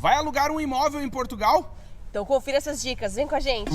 Vai alugar um imóvel em Portugal? Então confira essas dicas, vem com a gente!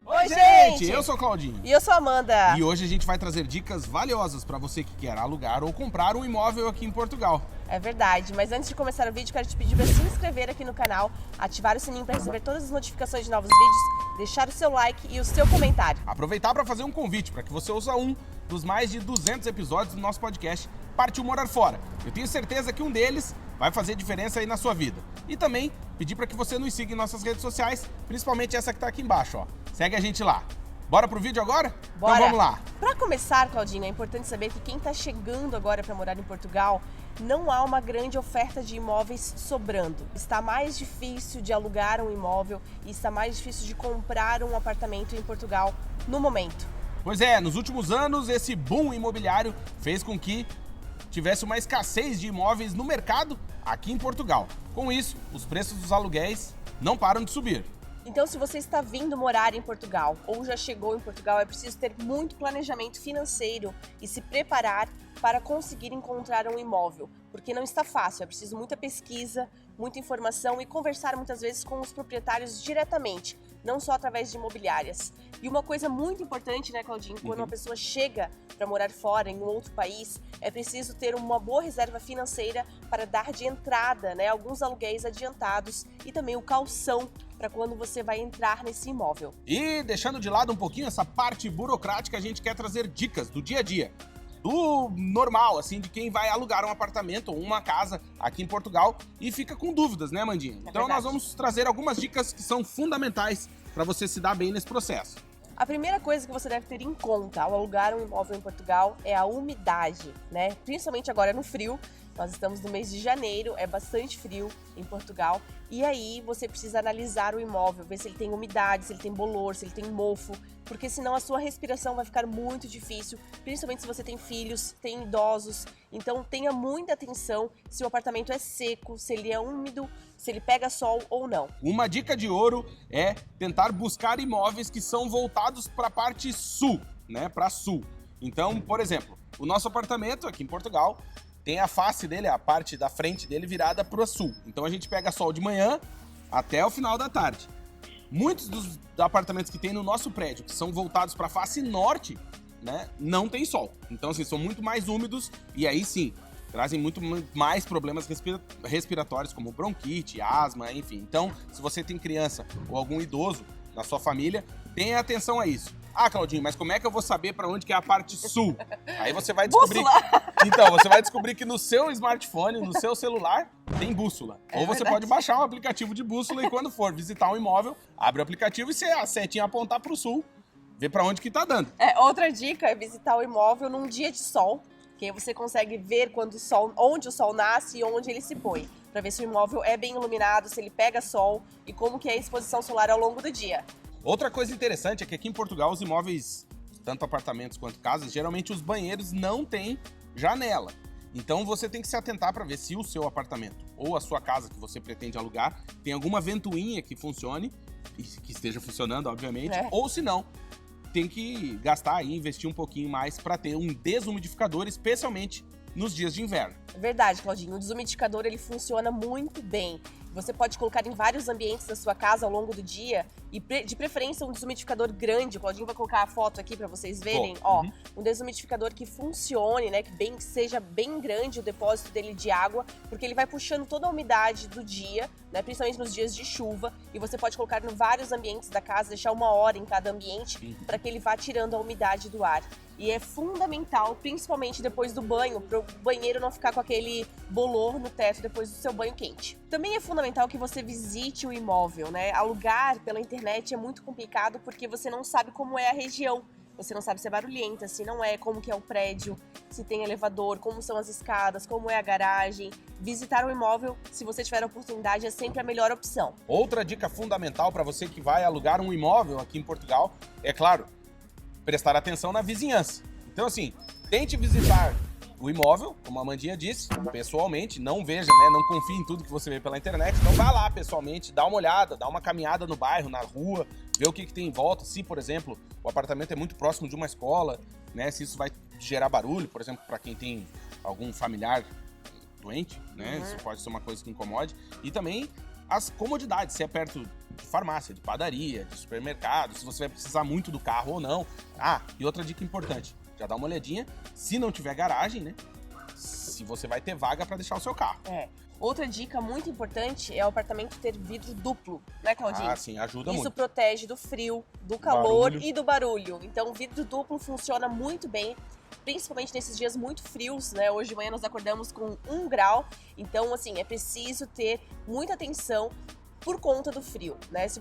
Oi, gente! Eu sou o Claudinho. E eu sou a Amanda. E hoje a gente vai trazer dicas valiosas para você que quer alugar ou comprar um imóvel aqui em Portugal. É verdade, mas antes de começar o vídeo, quero te pedir para se inscrever aqui no canal, ativar o sininho para receber todas as notificações de novos vídeos, deixar o seu like e o seu comentário. Aproveitar para fazer um convite para que você ouça um dos mais de 200 episódios do nosso podcast Partiu Morar Fora. Eu tenho certeza que um deles vai fazer diferença aí na sua vida. E também pedir para que você nos siga em nossas redes sociais, principalmente essa que está aqui embaixo, ó. Segue a gente lá. Bora pro vídeo agora? Bora. Então vamos lá. Para começar, Claudinha, é importante saber que quem está chegando agora para morar em Portugal, não há uma grande oferta de imóveis sobrando. Está mais difícil de alugar um imóvel e está mais difícil de comprar um apartamento em Portugal no momento. Pois é, nos últimos anos esse boom imobiliário fez com que tivesse uma escassez de imóveis no mercado aqui em Portugal. Com isso, os preços dos aluguéis não param de subir. Então, se você está vindo morar em Portugal ou já chegou em Portugal, é preciso ter muito planejamento financeiro e se preparar para conseguir encontrar um imóvel, porque não está fácil, é preciso muita pesquisa, muita informação e conversar muitas vezes com os proprietários diretamente, não só através de imobiliárias. E uma coisa muito importante, né, Claudinho, quando uma pessoa chega para morar fora, em um outro país, é preciso ter uma boa reserva financeira para dar de entrada, né, alguns aluguéis adiantados e também o calção para quando você vai entrar nesse imóvel. E deixando de lado um pouquinho essa parte burocrática, a gente quer trazer dicas do dia a dia, do normal, assim, de quem vai alugar um apartamento ou uma casa aqui em Portugal e fica com dúvidas, né, Mandinha? Então nós vamos trazer algumas dicas que são fundamentais para você se dar bem nesse processo. A primeira coisa que você deve ter em conta ao alugar um imóvel em Portugal é a umidade, né? Principalmente agora no frio. Nós estamos no mês de janeiro, é bastante frio em Portugal. E aí você precisa analisar o imóvel, ver se ele tem umidade, se ele tem bolor, se ele tem mofo, porque senão a sua respiração vai ficar muito difícil, principalmente se você tem filhos, tem idosos. Então tenha muita atenção se o apartamento é seco, se ele é úmido, se ele pega sol ou não. Uma dica de ouro é tentar buscar imóveis que são voltados para a parte sul, né, para sul. Então, por exemplo, o nosso apartamento aqui em Portugal tem a face dele, a parte da frente dele virada para o sul. Então a gente pega sol de manhã até o final da tarde. Muitos dos apartamentos que tem no nosso prédio, que são voltados para a face norte, né, não tem sol. Então, assim, são muito mais úmidos e aí sim, trazem muito mais problemas respiratórios, como bronquite, asma, enfim. Então, se você tem criança ou algum idoso na sua família, tenha atenção a isso. Ah, Claudinho, mas como é que eu vou saber para onde que é a parte sul? Aí você vai descobrir... Então, você vai descobrir que no seu smartphone, no seu celular, tem bússola. Ou você pode baixar um aplicativo de bússola e quando for visitar um imóvel, abre o aplicativo e se a setinha apontar para o sul, vê para onde que tá dando. Outra dica é visitar o imóvel num dia de sol, que aí você consegue ver onde o sol nasce e onde ele se põe, para ver se o imóvel é bem iluminado, se ele pega sol e como que é a exposição solar ao longo do dia. Outra coisa interessante é que aqui em Portugal os imóveis, tanto apartamentos quanto casas, geralmente os banheiros não têm janela. Então você tem que se atentar para ver se o seu apartamento ou a sua casa que você pretende alugar tem alguma ventoinha que funcione, e que esteja funcionando, obviamente, ou se não, tem que gastar e investir um pouquinho mais para ter um desumidificador, especialmente nos dias de inverno. É verdade, Claudinho. O desumidificador ele funciona muito bem. Você pode colocar em vários ambientes da sua casa ao longo do dia e, de preferência, um desumidificador grande. O Claudinho vai colocar a foto aqui para vocês verem. Ó, um desumidificador que funcione, né? Que seja bem grande o depósito dele de água, porque ele vai puxando toda a umidade do dia, né? Principalmente nos dias de chuva. E você pode colocar em vários ambientes da casa, deixar 1 hora em cada ambiente, para que ele vá tirando a umidade do ar. E é fundamental, principalmente depois do banho, para o banheiro não ficar com aquele bolor no teto depois do seu banho quente. Também é fundamental que você visite o imóvel, né? Alugar pela internet é muito complicado porque você não sabe como é a região. Você não sabe se é barulhenta, se não é, como que é o prédio, se tem elevador, como são as escadas, como é a garagem. Visitar o imóvel, se você tiver a oportunidade, é sempre a melhor opção. Outra dica fundamental para você que vai alugar um imóvel aqui em Portugal é, claro, prestar atenção na vizinhança. Então, assim, tente visitar o imóvel, como a Amandinha disse, pessoalmente, não veja, né, não confie em tudo que você vê pela internet, então vá lá pessoalmente, dá uma olhada, dá uma caminhada no bairro, na rua, ver o que tem em volta, se, por exemplo, o apartamento é muito próximo de uma escola, né? Se isso vai gerar barulho, por exemplo, para quem tem algum familiar doente, né? Isso pode ser uma coisa que incomode. E também as comodidades, se é perto de farmácia, de padaria, de supermercado, se você vai precisar muito do carro ou não. E outra dica importante, já dá uma olhadinha, se não tiver garagem, né? Se você vai ter vaga para deixar o seu carro. Outra dica muito importante é o apartamento ter vidro duplo, né, Claudinho? Sim, ajuda muito. Isso muito. Protege do frio, do calor barulho. E do barulho. Então, o vidro duplo funciona muito bem, principalmente nesses dias muito frios, né? Hoje de manhã nós acordamos com 1 grau, então, assim, é preciso ter muita atenção por conta do frio, né? Se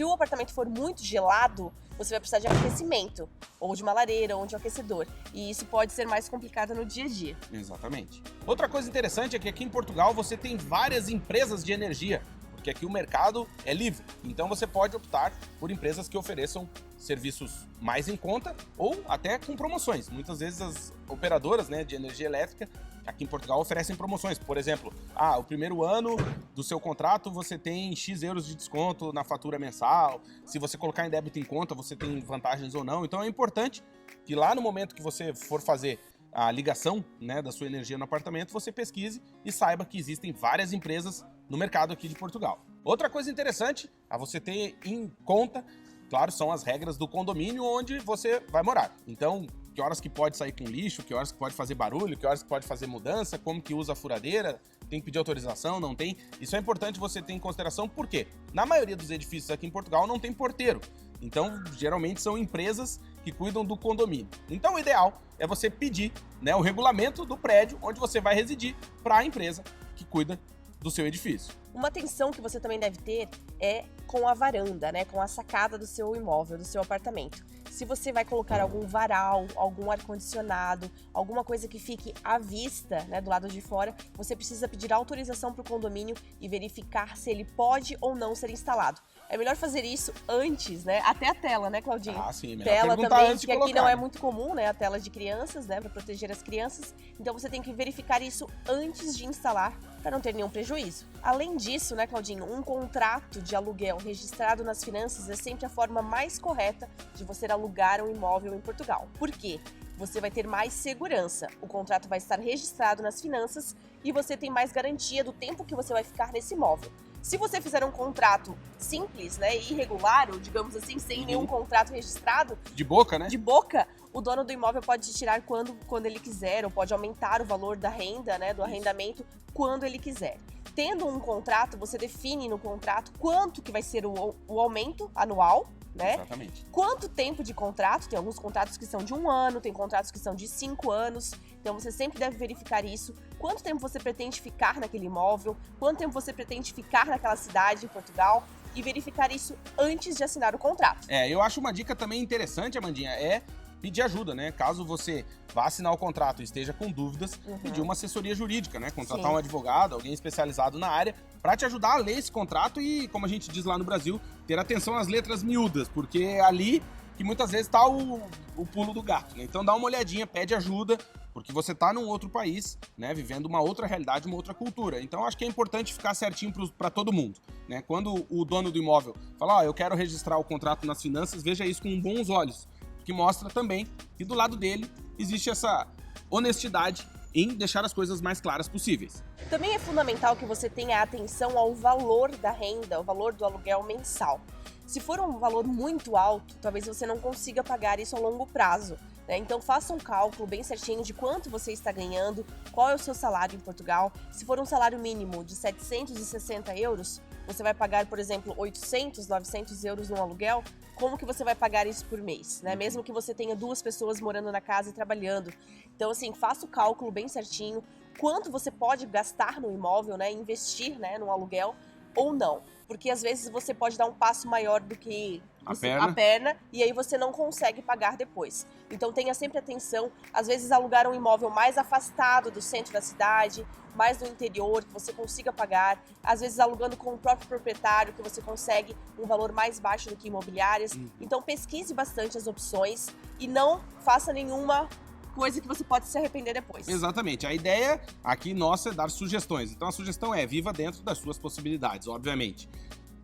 o apartamento for muito gelado, você vai precisar de aquecimento, ou de uma lareira, ou de um aquecedor. E isso pode ser mais complicado no dia a dia. Exatamente. Outra coisa interessante é que aqui em Portugal você tem várias empresas de energia, porque aqui o mercado é livre. Então você pode optar por empresas que ofereçam serviços mais em conta ou até com promoções. Muitas vezes as operadoras, né, de energia elétrica aqui em Portugal oferecem promoções. Por exemplo, o primeiro ano do seu contrato você tem X euros de desconto na fatura mensal. Se você colocar em débito em conta, você tem vantagens ou não. Então é importante que lá no momento que você for fazer a ligação, né, da sua energia no apartamento, você pesquise e saiba que existem várias empresas no mercado aqui de Portugal. Outra coisa interessante a você ter em conta, claro, são as regras do condomínio onde você vai morar. Então, que horas que pode sair com lixo, que horas que pode fazer barulho, que horas que pode fazer mudança, como que usa a furadeira, tem que pedir autorização, não tem. Isso é importante você ter em consideração porque na maioria dos edifícios aqui em Portugal não tem porteiro. Então, geralmente são empresas que cuidam do condomínio. Então, o ideal é você pedir, né, o regulamento do prédio onde você vai residir para a empresa que cuida do seu edifício. Uma atenção que você também deve ter é com a varanda, né, com a sacada do seu imóvel, do seu apartamento. Se você vai colocar algum varal, algum ar-condicionado, alguma coisa que fique à vista, né, do lado de fora, você precisa pedir autorização para o condomínio e verificar se ele pode ou não ser instalado. É melhor fazer isso antes, né? Até a tela, né, Claudinho? Sim, melhor tela perguntar também, antes de que aqui colocar. não é muito comum, né? A tela de crianças, né? Para proteger as crianças. Então você tem que verificar isso antes de instalar, para não ter nenhum prejuízo. Além disso, né, Claudinho, um contrato de aluguel registrado nas finanças é sempre a forma mais correta de você alugar um imóvel em Portugal. Por quê? Você vai ter mais segurança. O contrato vai estar registrado nas finanças e você tem mais garantia do tempo que você vai ficar nesse imóvel. Se você fizer um contrato simples, né, irregular, ou digamos assim, sem nenhum contrato registrado... De boca, né? De boca, o dono do imóvel pode te tirar quando ele quiser, ou pode aumentar o valor da renda, né, do arrendamento, quando ele quiser. Tendo um contrato, você define no contrato quanto que vai ser o aumento anual, né? Exatamente. Quanto tempo de contrato? Tem alguns contratos que são de 1 ano, tem contratos que são de 5 anos. Então você sempre deve verificar isso. Quanto tempo você pretende ficar naquele imóvel? Quanto tempo você pretende ficar naquela cidade em Portugal? E verificar isso antes de assinar o contrato. Eu acho uma dica também interessante, Amandinha, é pedir ajuda, né? Caso você vá assinar o contrato e esteja com dúvidas, pedir uma assessoria jurídica, né? Contratar um advogado, alguém especializado na área, para te ajudar a ler esse contrato e, como a gente diz lá no Brasil, ter atenção às letras miúdas, porque é ali que muitas vezes está o pulo do gato, né? Então dá uma olhadinha, pede ajuda, porque você está num outro país, né? Vivendo uma outra realidade, uma outra cultura. Então acho que é importante ficar certinho para todo mundo, né? Quando o dono do imóvel fala, eu quero registrar o contrato nas finanças, veja isso com bons olhos, que mostra também que do lado dele existe essa honestidade em deixar as coisas mais claras possíveis. Também é fundamental que você tenha atenção ao valor da renda, o valor do aluguel mensal. Se for um valor muito alto, talvez você não consiga pagar isso a longo prazo, né? Então faça um cálculo bem certinho de quanto você está ganhando, qual é o seu salário em Portugal. Se for um salário mínimo de 760 euros, você vai pagar, por exemplo, 800, 900 euros num aluguel. Como que você vai pagar isso por mês, né? Mesmo que você tenha 2 pessoas morando na casa e trabalhando. Então, assim, faça o cálculo bem certinho, quanto você pode gastar no imóvel, né? Investir, né, no aluguel ou não. Porque às vezes você pode dar um passo maior do que a perna e aí você não consegue pagar depois. Então tenha sempre atenção, às vezes alugar um imóvel mais afastado do centro da cidade, mais no interior, que você consiga pagar, às vezes alugando com o próprio proprietário, que você consegue um valor mais baixo do que imobiliárias. Então pesquise bastante as opções e não faça nenhuma coisa que você pode se arrepender depois. Exatamente. A ideia aqui nossa é dar sugestões. Então a sugestão é viva dentro das suas possibilidades, obviamente.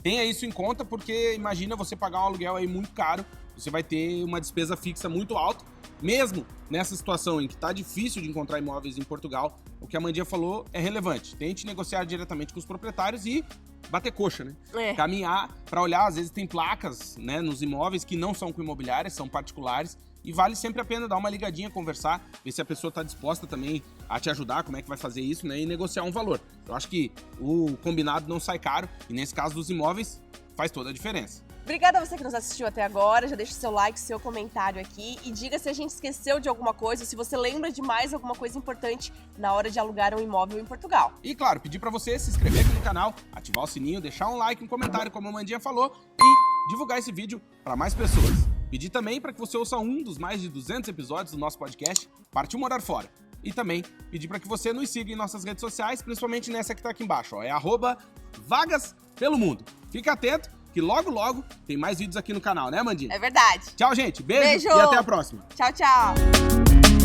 tenha isso em conta, porque imagina você pagar um aluguel aí muito caro, você vai ter uma despesa fixa muito alta, mesmo nessa situação em que tá difícil de encontrar imóveis em Portugal. O que a Mandinha falou é relevante. Tente negociar diretamente com os proprietários e bater coxa, né? Caminhar para olhar, às vezes tem placas, né, nos imóveis que não são com imobiliárias, são particulares, e vale sempre a pena dar uma ligadinha, conversar, ver se a pessoa está disposta também a te ajudar, como é que vai fazer isso, né, e negociar um valor. Eu acho que o combinado não sai caro, e nesse caso dos imóveis, faz toda a diferença. Obrigada a você que nos assistiu até agora, já deixa o seu like, seu comentário aqui e diga se a gente esqueceu de alguma coisa, se você lembra de mais alguma coisa importante na hora de alugar um imóvel em Portugal. E claro, pedir para você se inscrever aqui no canal, ativar o sininho, deixar um like, um comentário, como a Mandinha falou, e divulgar esse vídeo para mais pessoas. Pedir também para que você ouça um dos mais de 200 episódios do nosso podcast, Partiu Morar Fora. E também pedir para que você nos siga em nossas redes sociais, principalmente nessa que tá aqui embaixo, ó, é @vagaspelomundo. Fica atento, que logo, logo tem mais vídeos aqui no canal, né, Mandinha? É verdade. Tchau, gente. Beijo. E até a próxima. Tchau, tchau.